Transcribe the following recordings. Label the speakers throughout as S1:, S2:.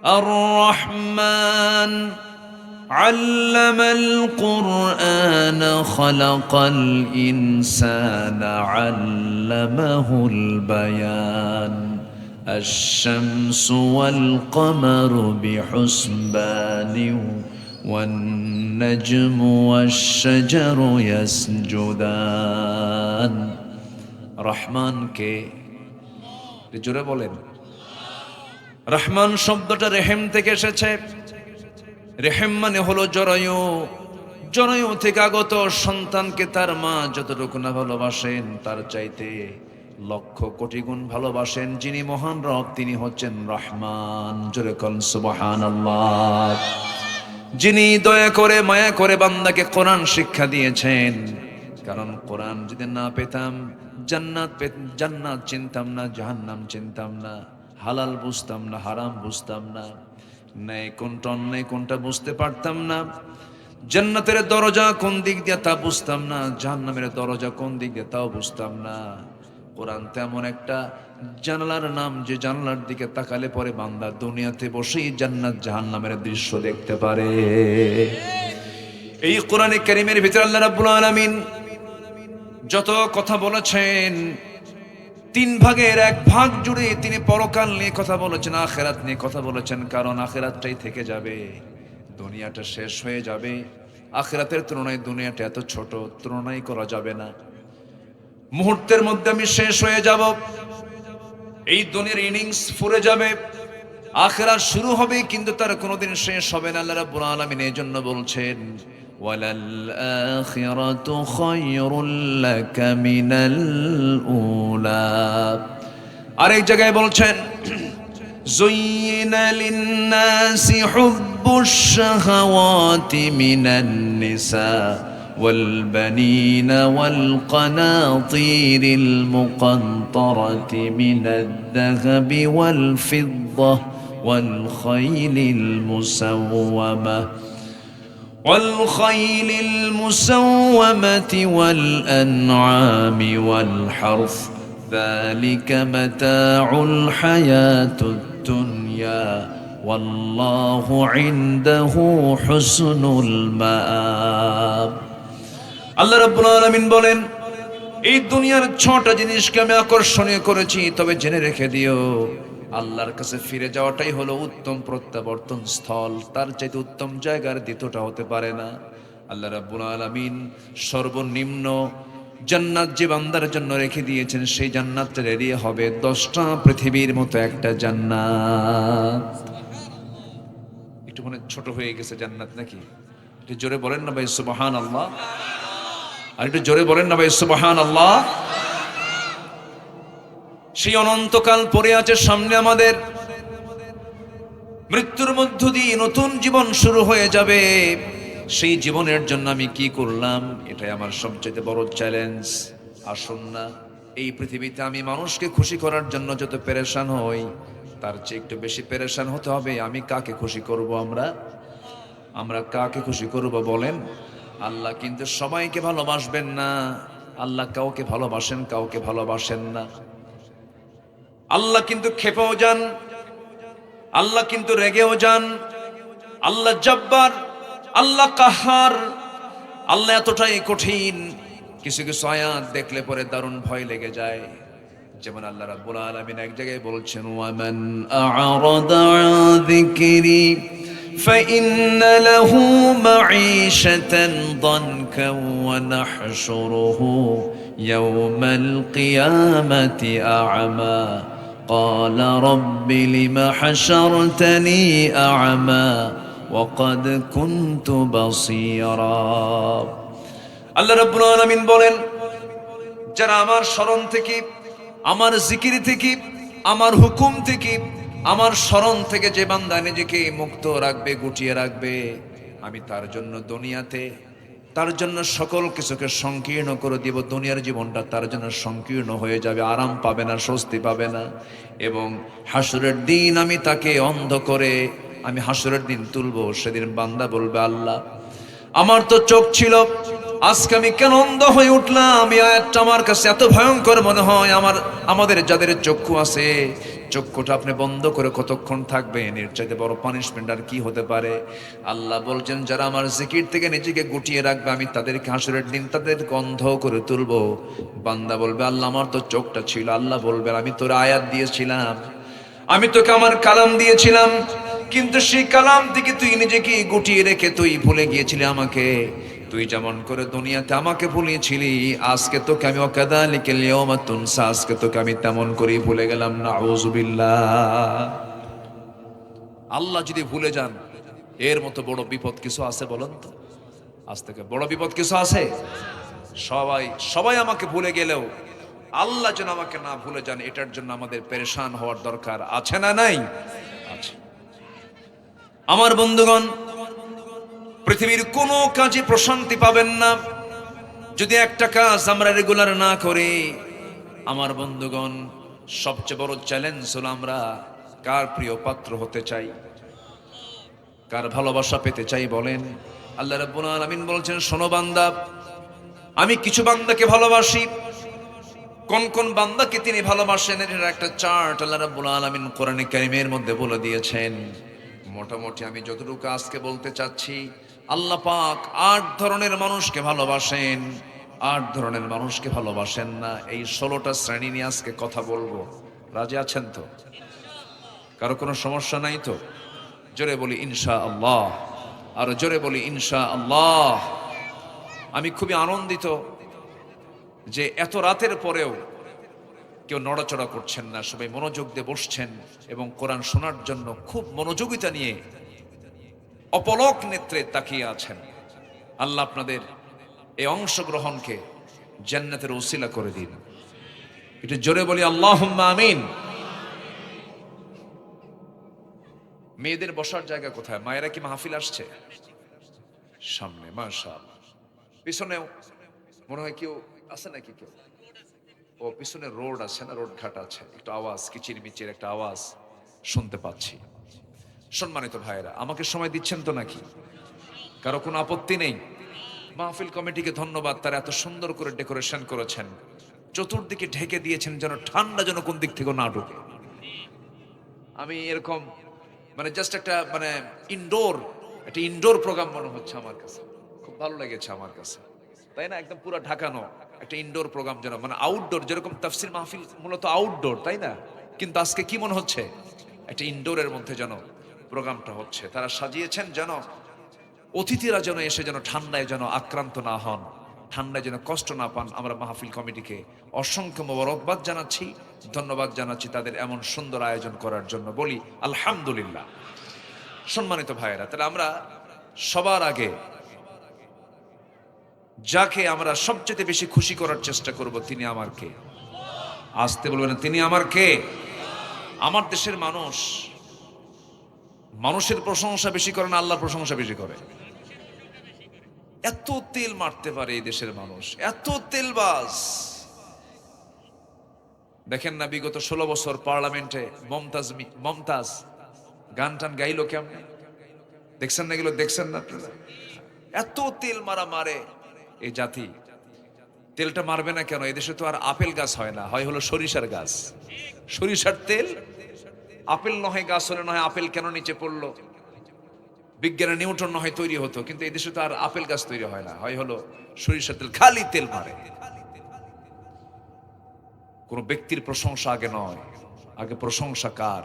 S1: الرحمن علم القرآن خلق الإنسان علمه البيان الشمس والقمر بحسبان والنجم والشجر يسجدان رحمن কে জোরে বলেন রহমান শব্দটা রেহেম থেকে এসেছে রেহেম মানে হলো জরায়ু জরায়ু থেকে আগত সন্তানকে তার মা যতটুকু না ভালোবাসেন তার চাইতে লক্ষ কোটি গুণ ভালোবাসেন যিনি মহান রব তিনি হচ্ছেন রহমান জোরে কোন সুবহানাল্লাহ যিনি দয়া করে মায়া করে বান্দাকে কোরআন শিক্ষা দিয়েছেন কারণ কোরআন যদি না পেতাম জান্নাত চিনতাম না জাহান্নাম চিনতাম না হালাল বুঝতাম না হারাম বুঝতাম না ন্যায় কোনটা অন্যায় কোনটা বুঝতে পারতাম না জান্নাতের দরজা কোন দিক দিয়ে তা বুঝতাম না জাহান্নামের দরজা কোন দিক দিয়ে তাও বুঝতাম না কোরআন তেমন একটা জানালার নাম যে জানালার দিকে তাকালে পরে বান্দা দুনিয়াতে বসেই জান্নাত জাহান্নামের দৃশ্য দেখতে পারে এই কোরআনে কারীমের ভিতরে আল্লাহ রাব্বুল আলামিন যত কথা বলেছেন তিন ভাগের এক ভাগ জুড়ে তিনি পরকাল নিয়ে কথা বলেছেন আখিরাত নিয়ে কথা বলেছেন কারণ আখিরাতটাই থেকে যাবে দুনিয়াটা শেষ হয়ে যাবে আখিরাতের তুলনায় দুনিয়াটা এত ছোট তুলনাই করা যাবে না মুহূর্তের মধ্যে আমি শেষ হয়ে যাব এই দুনিয়ার ইনিংস ফুরে যাবে আখিরাত শুরু হবে কিন্তু তার কোনোদিন শেষ হবে না আল্লাহ রাব্বুল আলামিন এজন্য বলছেন ওয়ালাল আখিরাতু খায়রুল লাকা মিনাল উলা আরেক জায়গায় বলছেন যুয়িনা লিন-নাসি হুব্বুশ শাহাওয়াতি মিনান নিসা والبنين والقناطير المقنطرة من الذهب والفضة والخيل المسومة والأنعام والحرث ذلك متاع الحياة الدنيا والله عنده حسن المآب আল্লাহ রাব্বুল আলামিন বলেন এই দুনিয়ার 6টা জিনিসকে আমি আকর্ষণীয় করেছি তবে জেনে রেখে দিও আল্লাহর কাছে ফিরে যাওয়াটাই হলো উত্তম প্রত্যাবর্তন স্থল তার চাইতে উত্তম জায়গার দ্বিতীয়টা হতে পারে না আল্লাহ রাব্বুল আলামিন সর্বনিম্ন জান্নাত যে বান্দার জন্য রেখে দিয়েছেন সেই জান্নাতটার এরিয়া হবে 10টা পৃথিবীর মতো একটা জান্নাত একটু মানে ছোট হয়ে গেছে জান্নাত নাকি একটু জোরে বলেন না ভাই সুবহানাল্লাহ আর একটু জোরে বলেন না ভাই সুবহানাল্লাহ সেই অনন্তকাল পড়ে আছে সামনে আমাদের মৃত্যুর মধ্য দিয়ে নতুন জীবন শুরু হয়ে যাবে সেই জীবনের জন্য আমি কি করলাম এটাই আমার সবচেয়ে বড় চ্যালেঞ্জ আসুন না এই পৃথিবীতে আমি মানুষকে খুশি করার জন্য যত পেরেশান হই তার চেয়ে একটু বেশি পেরেশান হতে হবে আমি কাকে খুশি করব আমরা কাকে খুশি করব বলেন আল্লাহ কিন্তু সবাইকে ভালোবাসবেন না আল্লাহ কাউকে ভালোবাসেন কাউকে ভালোবাসেন না আল্লাহ কিন্তু খেপেও যান আল্লাহ কিন্তু রেগেও যান আল্লাহ জব্বার আল্লাহ কাহার আল্লাহ এতটাই কঠিন কিছু কিছু আয়াত দেখলে পরে দারুণ ভয় লেগে যায় যেমন আল্লাহ রাব্বুল আলামিন এক জায়গায় বলছেন ওয়ামান আ'রাদা আন যিকরি فإن له معيشة ضنكا ونحشره يوم القيامة أعمى قال رب لم حشرتني أعمى وقد كنت بصيرا আল্লাহ রাব্বুল আলামিন বলেন যারা আমার স্মরণ থেকে আমার জিকির থেকে আমার হুকুম থেকে আমার স্মরণ থেকে যে বান্দা নিজেকে মুক্ত রাখবে গুটিয়ে রাখবে আমি তার জন্য দুনিয়াতে তার জন্য সকল কিছুকে সংকীর্ণ করে দিব দুনিয়ার জীবনটা তার জন্য সংকীর্ণ হয়ে যাবে আরাম পাবে না স্বস্তি পাবে না এবং হাসরের দিন আমি তাকে অন্ধ করে আমি হাসরের দিন তুলবো সেদিন বান্দা বলবে আল্লাহ আমার তো চোখ ছিল আজকে আমি কেন অন্ধ হয়ে উঠলাম এই আয়াতটা আমার কাছে এত ভয়ঙ্কর মনে হয় আমাদের যাদের চক্ষু আছে চক্ষুটা আপনি বন্ধ করে কতক্ষণ থাকবেন? এর চাইতে বড় পানিশমেন্ট আর কি হতে পারে? আল্লাহ বলছেন, যারা আমার জিকির থেকে নিজেকে গুটিয়ে রাখবে, আমি তাদেরকে হাসরের দিন তাদের অন্ধ করে তুলবো। বান্দা বলবে, আল্লাহ আমার তো চোখটা ছিল। আল্লাহ বলবে, আমি তোর আয়াত দিয়েছিলাম, আমি তোকে আমার কালাম দিয়েছিলাম, কিন্তু সেই কালাম থেকে তুই নিজেকে গুটিয়ে রেখে তুই ভুলে গিয়েছিলি আমাকে। তুই যেমন করে দুনিয়াতে আমাকে ভুলিয়েছিলি, আজকে তোকে আমি ওয়াকাযালিকাল ইয়াওমা তুনসা, আজকে তোকে আমি তেমন করেই ভুলে গেলাম। নাউযুবিল্লাহ। আল্লাহ যদি ভুলে যান, এর মতো বড় বিপদ কিছু আছে বলেন তো? আজ থেকে বড় বিপদ কিছু আছে? সবাই সবাই আমাকে ভুলে গেলেও আল্লাহ যেন আমাকে না ভুলে যান, এটার জন্য আমাদের পেরেশান হওয়ার দরকার আছে না নাই? আছে। আমার বন্ধুগণ, পৃথিবীর কোনো কাজে প্রশান্তি পাবেন না যদি একটা কাজ আমরা রেগুলার না করি। আমার বন্ধুগণ, সবচেয়ে বড় চ্যালেঞ্জ হলো আমরা কার প্রিয় পাত্র হতে চাই, কার ভালোবাসা পেতে চাই বলেন? আল্লাহ রাব্বুল আলামিন বলছেন, শোনো বান্দা, আমি কিছু বান্দাকে ভালোবাসি। কোন কোন বান্দাকে তিনি ভালোবাসেন এর একটা চার্ট আল্লাহ রাব্বুল আলামিন কোরআনে কারীমের মধ্যে বলে দিয়েছেন। মোটামুটি আমি যতটুকু আজকে বলতে চাচ্ছি, আল্লাহ পাক 8 ধরনের মানুষকে ভালোবাসেন, 8 ধরনের মানুষকে ভালোবাসেন না। এই 16টা শ্রেণী নিয়ে আজকে কথা বলবো। রাজি আছেন তো? কারো কোনো সমস্যা নাই তো? জোরে বলি ইনশাআল্লাহ, আর জোরে বলি ইনশাআল্লাহ। আমি খুবই আনন্দিত যে এত রাতের পরেও কেউ নড়াচড়া করছেন না, সবাই মনোযোগ দিয়ে বসছেন এবং কোরআন শোনার জন্য খুব মনোযোগিতা নিয়ে অপলক নেত্রে তাকিয়ে আছেন। আল্লাহ আপনাদের এই অংশগ্রহণকে জান্নাতের ওসিলা করে দিন। একটু জোরে বলি আল্লাহুম্মা আমিন। মেয়েদের বসার জায়গা কোথায়? মায়েরা কি মাহফিল আসছে? সামনে, মাশাআল্লাহ। পিছনেও মনে হয় কেউ আছে নাকি? কেউ? ও, পিছনে রোড আছে না, রোড ঘাট আছে, একটু আওয়াজ, কিচির মিচির একটা আওয়াজ শুনতে পাচ্ছি। সম্মানিত ভাইয়েরা, আমাকে সময় দিচ্ছেন তো নাকি? কারো কোনো আপত্তি নেই? মাহফিল কমিটিকে ধন্যবাদ, তারা এত সুন্দর করে ডেকোরেশন করেছেন, চতুর্দিকে ঢেকে দিয়েছেন যেন ঠান্ডা যেন কোন দিক থেকে না ঢুকে। আমি এরকম জাস্ট একটা একটা ইনডোর প্রোগ্রাম মনে হচ্ছে আমার কাছে। খুব ভালো লেগেছে আমার কাছে, তাই না? একদম পুরো ঢাকানো একটা ইনডোর প্রোগ্রাম, যেন আউটডোর, যেরকম তাফসির মাহফিল মূলত আউটডোর, তাই না? কিন্তু আজকে কি মনে হচ্ছে? একটা ইনডোরের মধ্যে যেন প্রোগ্রামটা হচ্ছে। তারা সাজিয়েছেন যেন অতিথিরা যেন এসে যেন ঠান্ডায় যেন আক্রান্ত না হন, ঠান্ডায় যেন কষ্ট না পান। আমরা মাহফিল কমিটিকে অসংখ্য মোবারকবাদ জানাচ্ছি, ধন্যবাদ জানাচ্ছি তাদের এমন সুন্দর আয়োজন করার জন্য। বলি আলহামদুলিল্লাহ। সম্মানিত ভাইয়েরা, তাহলে আমরা সবার আগে যাকে আমরা সবচেয়ে বেশি খুশি করার চেষ্টা করব, তিনি আমার কে? আসতে বলবেন, তিনি আমার কে? আমার দেশের মানুষ মানুষের প্রশংসা বেশি করে না, আল্লাহর প্রশংসা বেশি করে? এত তেল মারতে পারে এই দেশের মানুষ, এত তেলবাজ। দেখেন না, বিগত 16 বছর পার্লামেন্টে মমতাজ গান টান গাইলো কেমনে? দেখছেন না এগুলো? দেখছেন না আপনারা? এত তেল মারে এই জাতি। তেলটা মারবে না কেন? এদেশে তো আর আপেল গাছ হয় না, হয় হলো সরিষার গাছ। সরিষার তেল, আপেল নয় গাছ হলে নয় আপেল কেন নিচে পড়লো, বিজ্ঞানের নিউটন নয় তৈরি হতো, কিন্তু এদেশে তো আর আপেল গাছ তৈরি হয় না, হয় হলো সরিষার তেল। খালি তেল মারে। কোন ব্যক্তির প্রশংসা আগে নয়, আগে প্রশংসা কার?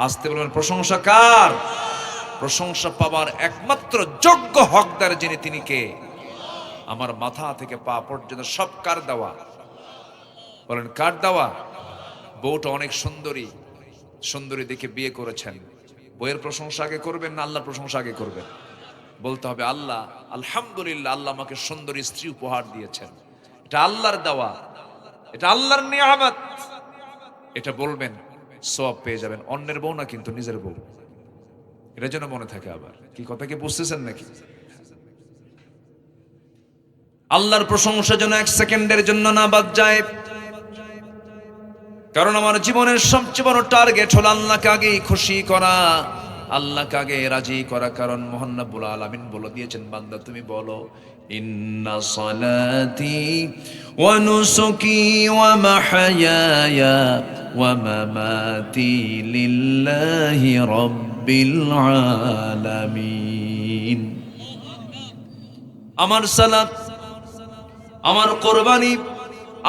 S1: আসতে বলবেন, প্রশংসা কার? প্রশংসা পাবার একমাত্র যোগ্য হকদার যিনি, তিনি কে? আমার মাথা থেকে পা পর্যন্ত সব কার দেওয়া? বলেন কার দেওয়া? বউটা অনেক সুন্দরী, সুন্দরী দেখে বিয়ে করেছেন, বইয়ের প্রশংসা আগে করবেন না আল্লাহর প্রশংসা আগে করবেন? বলতে হবে আল্লাহ, আলহামদুলিল্লাহ, আল্লাহ আমাকে সুন্দরী স্ত্রী উপহার দিয়েছেন, এটা আল্লাহর দেওয়া, এটা আল্লাহর নিয়ামত। এটা বলবেন, সওয়াব পেয়ে যাবেন। অন্যের বউ না, কিন্তু নিজের বউ। এটা যেন মনে থাকে। আবার কি কথা কি বুঝতেছেন নাকি? আল্লাহর প্রশংসা যেন 1 সেকেন্ডের জন্য না বাদ যায়, কারণ আমার জীবনের সবচেয়ে বড় টার্গেট হলো আল্লাহকে আগে খুশি করা, আল্লাহকে আগে রাজি করা। কারণ মহান রব্বুল আলামিন বলে দিয়েছেন, বান্দা তুমি বলো, ইন্না সালাতি ওয়া নুসুকি ওয়া মাহইয়ায়া ومماتي لله رب العالمين আমার সালাত, আমার কোরবানি,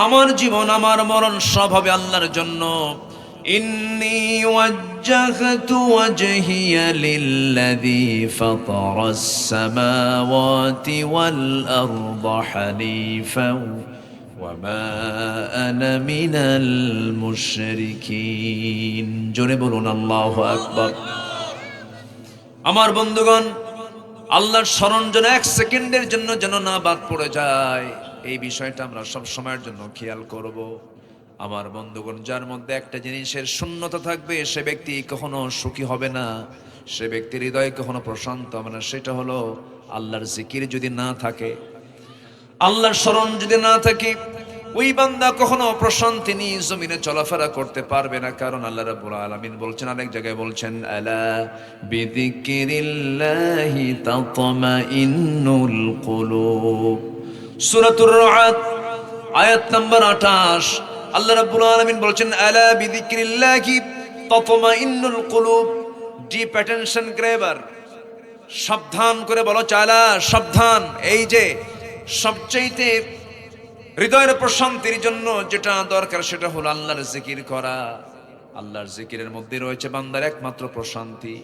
S1: আমার জীবন, আমার মরণ সব হবে আল্লাহর জন্য। ইন্নী ওয়াজ্জাহতু ওয়াজহিয়া লিল্লাযী ফাতারাস সামাওয়াতি ওয়াল আরদা হানিফাও ওয়া মা আনা মিনাল মুশরিকিন। জোরে বলুন আল্লাহু আকবার। আমার বন্ধুগণ, আল্লাহর স্মরণ যেন এক সেকেন্ডের জন্য যেন না বাদ পড়ে যায়, এই বিষয়টা আমরা সব সময়ের জন্য খেয়াল করব। আমার বন্ধুগণ, যার মধ্যে একটা জিনিসের শূন্যতা থাকবে সে ব্যক্তি কখনো সুখী হবে না, সে ব্যক্তির হৃদয় কখনো প্রশান্ত হবে না। সেটা হলো আল্লাহর জিকির যদি না থাকে, আল্লাহর স্মরণ যদি না থাকে, ওই বান্দা কখনো প্রশান্তি নিয়ে জমিনে চলাফেরা করতে পারবে না। কারণ আল্লাহ রাব্বুল আলামিন বলছেন, আরেক জায়গায় বলছেন, আলা বিযিকরিল্লাহি তাতমাইন্নুল কুলুব। সূরাতুর রা'দ আয়াত নাম্বার 28 আল্লাহ রাব্বুল আলামিন বলছেন, আলা বিযিকরিল্লাহি তাতমাইন্নুল কুলুব। ডিপ অ্যাটেনশন গ্র্যাবার, সাবধান করে বলো চালা, সাবধান। এই যে সবচাইতে হৃদয়ের প্রশান্তির জন্য যেটা দরকার সেটা হলো আল্লাহর জিকির করা। আল্লাহর জিকিরের মধ্যে রয়েছে বান্দার একমাত্র প্রশান্তি।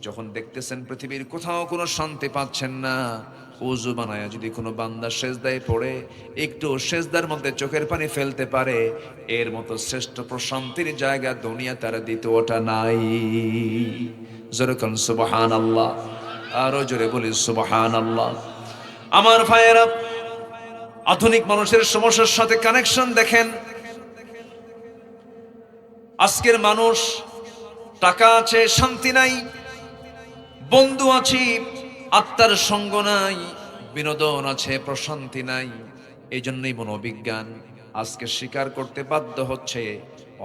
S1: যখন দেখতেছেন পৃথিবীর কোথাও কোনো শান্তি পাচ্ছেন না, ওযু বানায়া যদি কোনো বান্দা সেজদায় পড়ে একটু সেজদার মধ্যে চোখের পানি ফেলতে পারে, এর মতো শ্রেষ্ঠ প্রশান্তির জায়গা দুনিয়া তার দ্বিতীয়টা নাই। জোরে কোন সুবহানাল্লাহ, আরো জোরে বলি সুবহানাল্লাহ। আমার ভাইয়েরা, আধুনিক মানুষের সমস্যার সাথে কানেকশন দেখেন। আজকের মানুষ টাকা আছে, শান্তি নাই, বন্ধু আছে, আত্মার সঙ্গ নাই, বিনোদন আছে, প্রশান্তি নাই। এই জন্যই মনোবিজ্ঞান আজকে স্বীকার করতে বাধ্য হচ্ছে,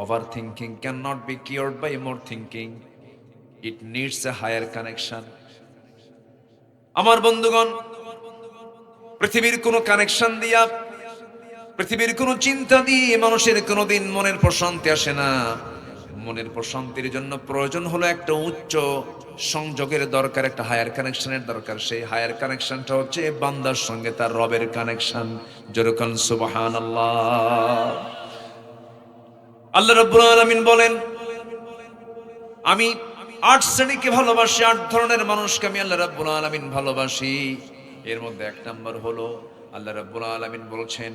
S1: over thinking can not be cured by more thinking, it needs a higher connection. আমার বন্ধুগণ, পৃথিবীর কোনো কানেকশন দিয়া, পৃথিবীর কোনো চিন্তা দিয়ে মানুষের কোনোদিন মনের প্রশান্তি আসে না। মনের প্রশান্তির জন্য প্রয়োজন হলো একটা উচ্চ সংযোগের দরকার, একটা হায়ার কানেকশনের দরকার। সেই হায়ার কানেকশনটা হচ্ছে বান্দার সঙ্গে তার রবের কানেকশন। যেরকম সুবহানাল্লাহ। আল্লাহ রাব্বুল আলামিন বলেন, আমি 8 শ্রেণীকে ভালোবাসি, 8 ধরনের মানুষকে আমি আল্লাহ রাব্বুল আলামিন ভালোবাসি। এর মধ্যে এক নাম্বার হলো আল্লাহ রাব্বুল আলামিন বলছেন,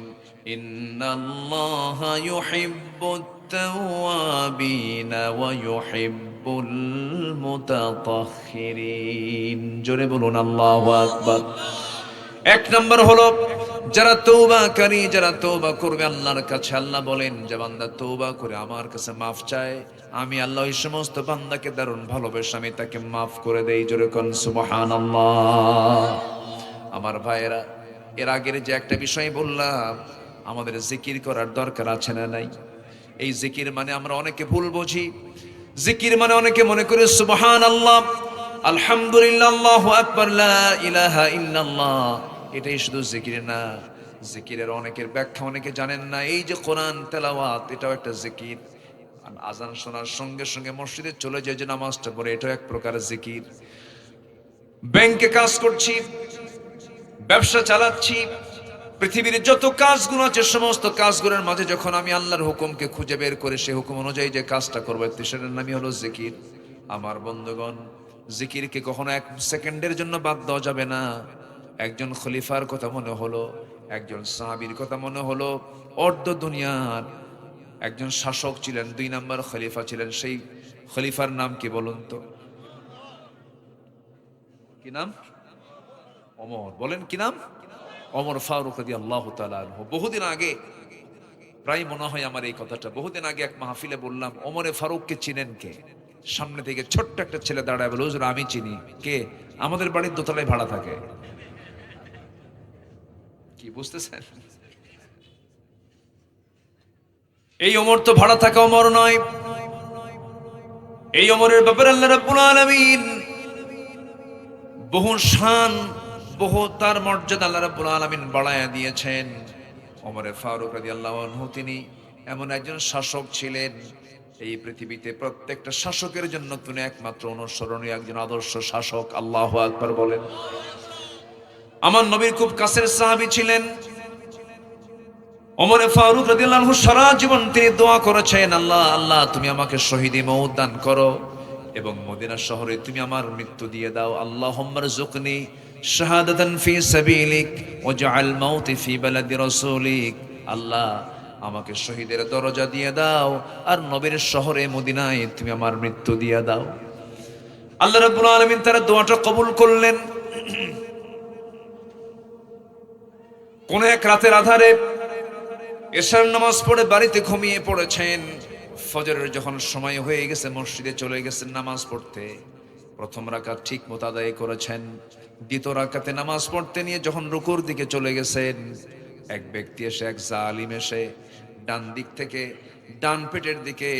S1: ইন্নাল্লাহা ইউহিব্বুত তাওয়াবিনা ওয়া ইউহিব্বুল মুতাতাহহিরিন। জোরে বলুন আল্লাহু আকবার। এক নাম্বার হলো যারা তওবাকারী, যারা তওবা করবে আল্লাহর কাছে। আল্লাহ বলেন যে বান্দা তওবা করে আমার কাছে মাফ চায়, আমি আল্লাহ ওই সমস্ত বান্দাকে দারুণ ভালোবেসে আমি তাকে মাফ করে দেই। জোরে কোন সুবহানাল্লাহ। আমার ভাইয়েরা, এর আগের যে একটা বিষয় বললাম, আমাদের জিকির করার দরকার আছে না নাই? এই জিকির মানে আমরা অনেকে ভুল বুঝি। জিকির মানে অনেকে মনে করে সুবহানাল্লাহ, আলহামদুলিল্লাহ, আল্লাহু আকবার, লা ইলাহা ইল্লাল্লাহ, এটাই শুধু জিকির না। জিকিরের অনেকের ব্যাখ্যা অনেকে জানেন না। এই যে কোরআন তেলাওয়াত, এটাও একটা জিকির। আজান শোনার সঙ্গে সঙ্গে মসজিদে চলে যায় যে নামাজটা পড়ে, এটাও এক প্রকার জিকির। ব্যাংকে কাজ করছি, ব্যবসা চালাচ্ছি, পৃথিবীর যত কাজগুলো আছে সমস্ত কাজগুলোর মাঝে যখন আমি আল্লাহর হুকুমকে খুঁজে বের করে সেই হুকুম অনুযায়ী যে কাজটা করবো, সেটার নামই হলো জিকির। আমার বন্ধুগণ, জিকিরকে কখনো 1 সেকেন্ডের জন্য বাদ দেওয়া যাবে না। একজন খলিফার কথা মনে হলো, একজন সাহাবীর কথা মনে হলো, অর্ধ দুনিয়ার একজন শাসক ছিলেন, 2 নম্বর খলিফা ছিলেন। সেই খলিফার নাম কি বলুন তো? কি নাম? ওমর। বলেন কি নাম? ওমর ফারুক রাদিয়াল্লাহু তাআলা আনহু। বহুদিন আগে, প্রায় মনে হয় আমার এই কথাটা, বহুদিন আগে এক মাহফিলে বললাম, ওমরে ফারুককে চিনেন কে? সামনে থেকে ছোট্ট একটা ছেলে দাঁড়ায় বলে, হুজুর আমি চিনি। কে? আমাদের বাড়ির দোতলায় ভাড়া থাকে। কি বুঝতেছেন? এই ওমর তো ভাড়া থাকা ওমর নয়। এই ওমরের ব্যাপারে আল্লাহ রাব্বুল আলামিন বহু শান, বহু তার মর্যাদা আল্লাহ রাব্বুল আলামিন বাড়ায়া দিয়েছেন। ওমরে ফারুক রাদিয়াল্লাহু আনহু তিনি এমন একজন শাসক ছিলেন, এই পৃথিবীতে প্রত্যেকটা শাসকের জন্য তুমি একমাত্র অনুসরণীয় একজন আদর্শ শাসক। আল্লাহু আকবার বলেন। আমার নবীর খুব কাছের সাহাবী ছিলেন ওমর ফারুক রাদিয়াল্লাহু আনহু। সারা জীবন তিনি দোয়া করেছেন, আল্লাহ আল্লাহ তুমি আমাকে শহীদি মওত দান করো এবং মদিনা শহরে তুমি আমার মৃত্যু দিয়ে দাও। আল্লাহুম্মা রযুকনি শাহাদাতান ফি সাবিলিক ওয়াজআল মাউতি ফি বালাদি রাসূলিক। আল্লাহ আমাকে শহীদের দরজা দিয়ে দাও আর নবীর শহরে মদিনায় তুমি আমার মৃত্যু দিয়ে দাও। আল্লাহ রাব্বুল আলামিন তার দোয়াটা কবুল করলেন। কোন এক রাতের আধারে এশার নামাজ পড়ে বাড়িতে ঘুমিয়ে পড়েছেন। ফজরের যখন সময় হয়ে গেছে মসজিদে চলে গেছেন নামাজ পড়তে। প্রথম রাকাত ঠিক মতো আদায় করেছেন। দ্বিতীয় রাকাতে নামাজ পড়তে নিয়ে যখন রুকুর দিকে চলে গেছেন, এক ব্যক্তি এসে, এক জালিম এসে ডান দিক থেকে ডান পেটের দিকে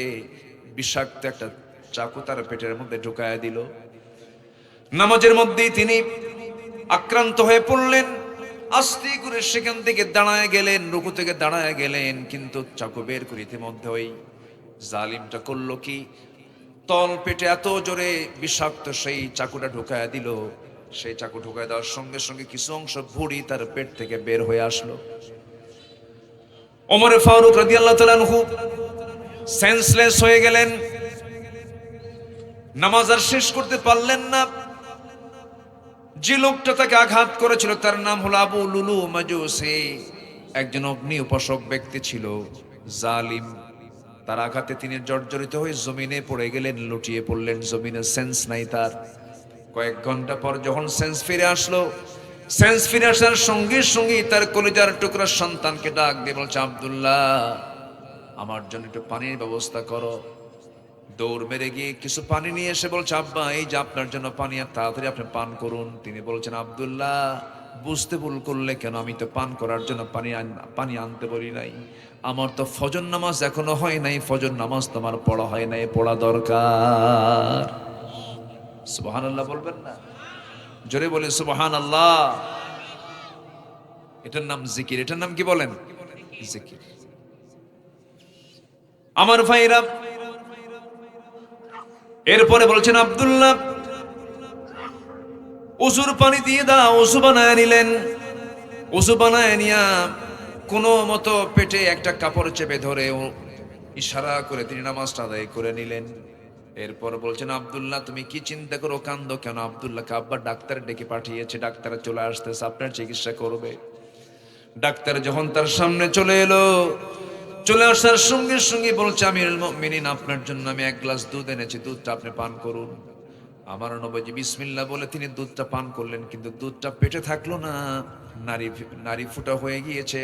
S1: বিষাক্ত একটা চাকু তার পেটের মধ্যে ঢুকায়া দিল। নামাজের মধ্যেই তিনি আক্রান্ত হয়ে পড়লেন। আস্তে করে সেখান থেকে দাঁড়ায় গেলেন, রুকু থেকে দাঁড়ায় গেলেন, কিন্তু চাকু বের করে ইতিমধ্যে ওই জালিমটা করলো কি, তল পেটে এত জোরে বিষাক্ত সেই চাকুটা ঢুকায় দিল। সেই চাকু ঢুকায় দেওয়ার সঙ্গে সঙ্গে কিছু অংশ ভুঁড়ি তার পেট থেকে বের হয়ে আসলো। ওমর ফারুক রাদিয়াল্লাহু তাআলা আনহু সেন্সলেস হয়ে গেলেন, নামাজ আর শেষ করতে পারলেন না। যে লোকটা তাকে আঘাত করেছিল তার নাম হলো আবু লুলু মাজুসি, একজন অগ্নি উপাসক ব্যক্তি ছিল, জালিম। তার আঘাতে তিনি জর্জরিত হয়ে জমিনে পড়ে গেলেন, লুটিয়ে পড়লেন জমিনে, সেন্স নাই তার। কয়েক ঘন্টা পর যখন সেন্স ফিরে আসলো, সেন্স ফিরে আসার সঙ্গে সঙ্গে তার কলিজার টুকরা সন্তানকে ডাক দিয়ে বলছে, আব্দুল্লাহ আমার জন্য একটু পানির ব্যবস্থা করো। দৌড় মেরে গিয়ে কিছু পানি নিয়ে এসে বলছে, আব্বা এই যে আপনার জন্য পানি, আর তাড়াতাড়ি আপনি পান করুন। তিনি বলছেন, আব্দুল্লাহ বুঝতে ভুল করলে কেন, আমি তো পান করার জন্য পানি আনতে বলি নাই। আমার তো ফজর নামাজ এখনো হয় নাই, ফজর নামাজ তোমার পড়া হয় নাই, পড়া দরকার। সুবহানাল্লাহ বলবেন না? জোরে বলে সুবহানাল্লাহ। এটার নাম জিকির। এটার নাম কি বলেন? জিকির। আমার ভাইরা, এরপরে বলছেন, আব্দুল্লাহ ওযুর পানি দিয়ে দাও। ওযু বানায় নিলেন। ওযু বানায় নিয়া কোনো মতো পেটে একটা কাপড় চেপে ধরে ইশারা করে তিনি নামাজটা আদায় করে নিলেন। এরপর বলছেন, আব্দুল্লাহ তুমি কি চিন্তা করো, কান্দো কেন? আব্দুল্লাহকে আব্বা ডাক্তার ডেকে পাঠিয়েছে, ডাক্তার চলে আসতেছে, আপনার চিকিৎসা করবে। ডাক্তার যখন তার সামনে চলে এলো, চলে আসার সঙ্গে সঙ্গে বলছে, আমিরুল মুমিনিন আপনার জন্য আমি এক গ্লাস দুধ এনেছি, দুধটা আপনি পান করুন। আমার নবীজি বিসমিল্লাহ বলে তিনি দুধটা পান করলেন, কিন্তু দুধটা পেটে থাকলো না, নারী ফুটা হয়ে গিয়েছে,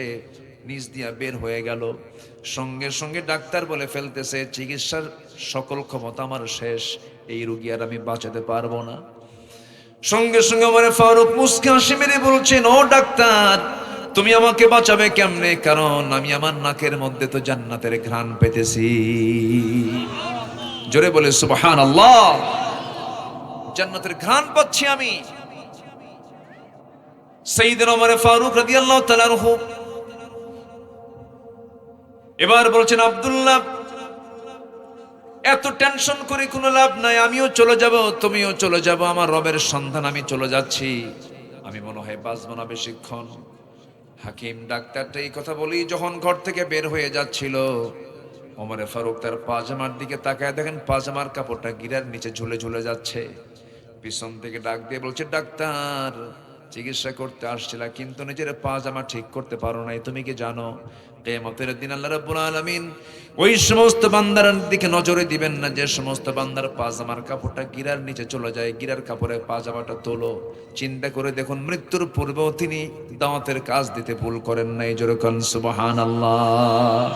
S1: নিচ দিয়া বের হয়ে গেল। সঙ্গে সঙ্গে ডাক্তার বলে ফেলতেছে, চিকিৎসার সকল ক্ষমতা আমার শেষ, এই রোগী আর আমি বাঁচাতে পারবো না। সঙ্গে সঙ্গে ওমর ফারুক মুস্কি হাসি মেরে বলছেন, ও ডাক্তার তুমি আমাকে বাঁচাবে কেমনে? কারণ আমি আমার নাকের মধ্যে তো জান্নাতের ঘ্রাণ পেতেছি। জোরে বলে সুবহানাল্লাহ। জান্নাতের ঘ্রাণ পাচ্ছি আমি। সাইয়েদনা ওমর ফারুক রাদিয়াল্লাহু তাআলা আনহু এবার বলছেন, আব্দুল্লাহ এত টেনশন করে কোনো লাভ নাই, আমিও চলে যাব, তুমিও চলে যাব, আমার রবের সন্ধান আমি চলে যাচ্ছি, আমি মনে হয় বাঁচব না বেশিক্ষণ। হাকিম ডাক্তারটা এই কথা বলি যখন ঘর থেকে বের হয়ে যাচ্ছিল, ওমর ফারুক তার পাজামার দিকে তাকায় দেখেন পাজামার কাপড়টা গিরার নিচে ঝুলে ঝুলে যাচ্ছে। পিছন থেকে ডাক দিয়ে বলছে, ডাক্তার চিকিৎসা করতে আসছিলা কিন্তু নিজের পাজামা ঠিক করতে পারো নাই, তুমি কি জানো কিয়ামতের দিন আল্লাহ রাব্বুল আলামিন ওই সমস্ত বান্দার দিকে নজরে দিবেন না যে সমস্ত বান্দার পাজামার কাপড়টা গিরার নিচে চলে যায়, গিরার কাপড়ে পাজামাটা তোলো। চিন্তা করে দেখুন, মৃত্যুর পূর্বেও তিনি দাওয়াতের কাজ দিতে ভুল করেন নাই। জোরে কোন সুবহানাল্লাহ।